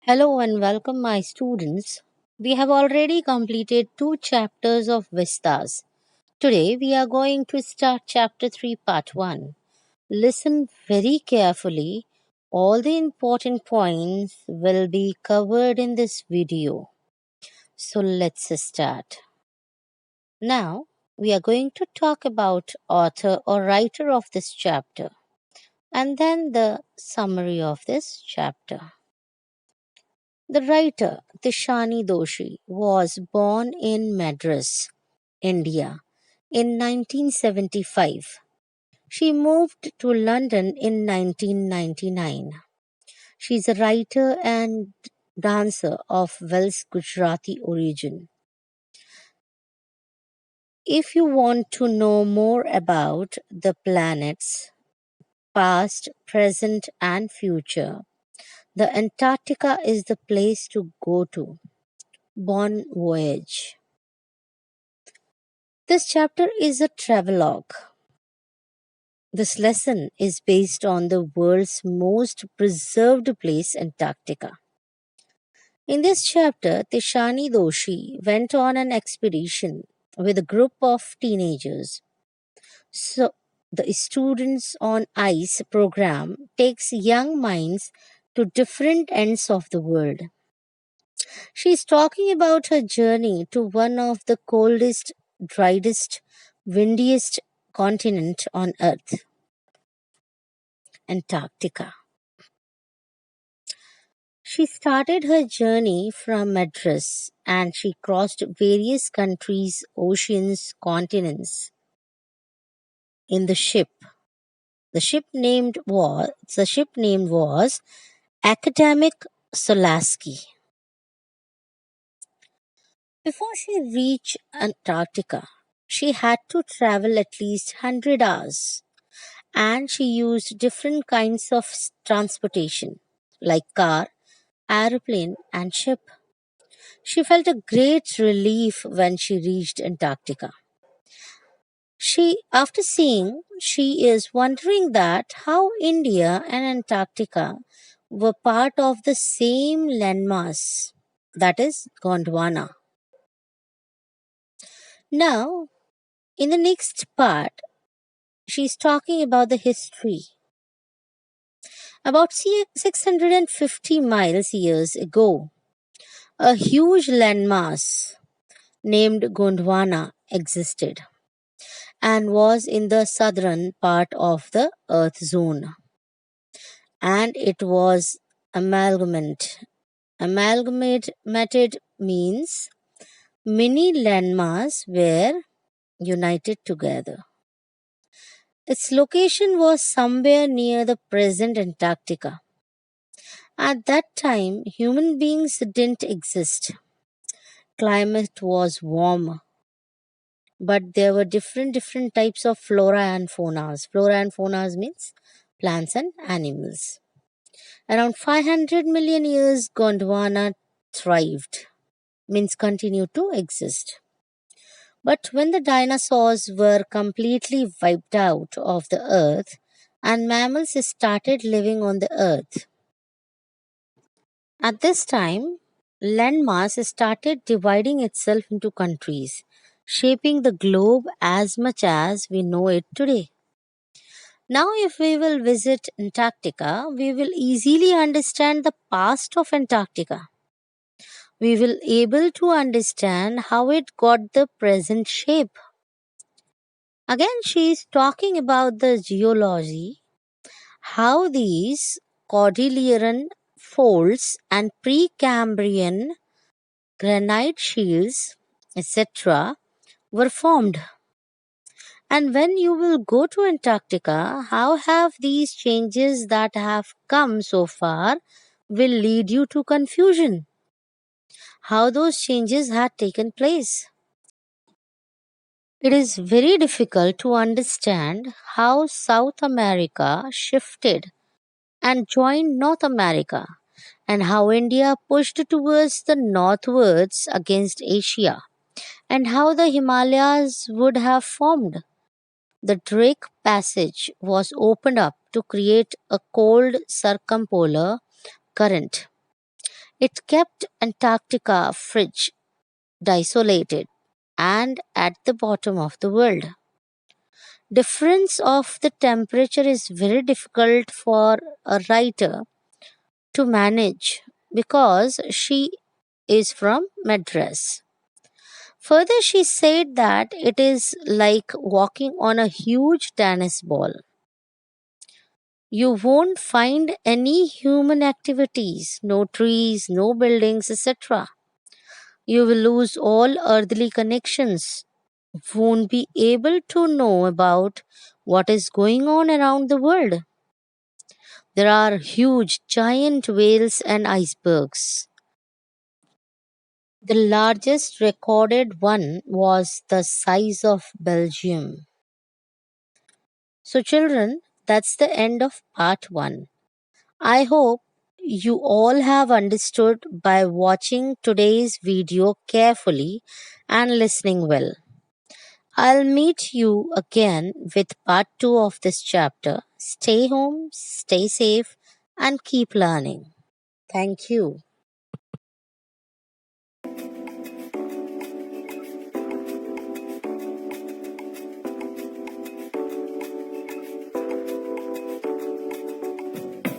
Hello and welcome, my students. We have already completed two chapters of Vistas. Today, we are going to start chapter 3, part 1. Listen very carefully. All the important points will be covered in this video. So, let's start. Now, we are going to talk about author or writer of this chapter and then the summary of this chapter. The writer, Tishani Doshi, was born in Madras, India, in 1975. She moved to London in 1999. She is a writer and dancer of Welsh Gujarati origin. If you want to know more about the planets, past, present, and future, the Antarctica is the place to go to. Bon voyage. This chapter is a travelogue. This lesson is based on the world's most preserved place, Antarctica. In this chapter, Tishani Doshi went on an expedition with a group of teenagers. So, the Students on Ice program takes young minds to different ends of the world. She is talking about her journey to one of the coldest, driest, windiest continent on earth, Antarctica. She started her journey from Madras and she crossed various countries, oceans, continents in the ship. The ship name was Academic Solaski. Before she reached Antarctica, she had to travel at least 100 hours and she used different kinds of transportation like car, aeroplane, and ship. She felt a great relief when she reached Antarctica. She is wondering that how India and Antarctica were part of the same landmass, that is Gondwana. Now, in the next part, she's talking about the history. About 650 miles years ago, a huge landmass named Gondwana existed and was in the southern part of the Earth zone, and it was amalgamate. Amalgamated means many landmass were united together. Its location was somewhere near the present Antarctica. At that time, human beings didn't exist. Climate was warm, but there were different types of flora and faunas. Flora and faunas means plants and animals. Around 500 million years, Gondwana thrived, means continued to exist. But when the dinosaurs were completely wiped out of the earth and mammals started living on the earth, at this time, landmass started dividing itself into countries, shaping the globe as much as we know it today. Now, if we will visit Antarctica, we will easily understand the past of Antarctica. We will able to understand how it got the present shape. Again, she is talking about the geology, how these Cordilleran folds and Precambrian granite shields, etc., were formed. And when you will go to Antarctica, how have these changes that have come so far will lead you to confusion? How those changes had taken place? It is very difficult to understand how South America shifted and joined North America and how India pushed towards the northwards against Asia and how the Himalayas would have formed. The Drake Passage was opened up to create a cold circumpolar current. It kept Antarctica fridge isolated and at the bottom of the world. Difference of the temperature is very difficult for a writer to manage because she is from Madras. Further, she said that it is like walking on a huge tennis ball. You won't find any human activities, no trees, no buildings, etc. You will lose all earthly connections, won't be able to know about what is going on around the world. There are huge, giant whales and icebergs. The largest recorded one was the size of Belgium. So, children, that's the end of part 1. I hope you all have understood by watching today's video carefully and listening well. I'll meet you again with part 2 of this chapter. Stay home, stay safe, and keep learning. Thank you.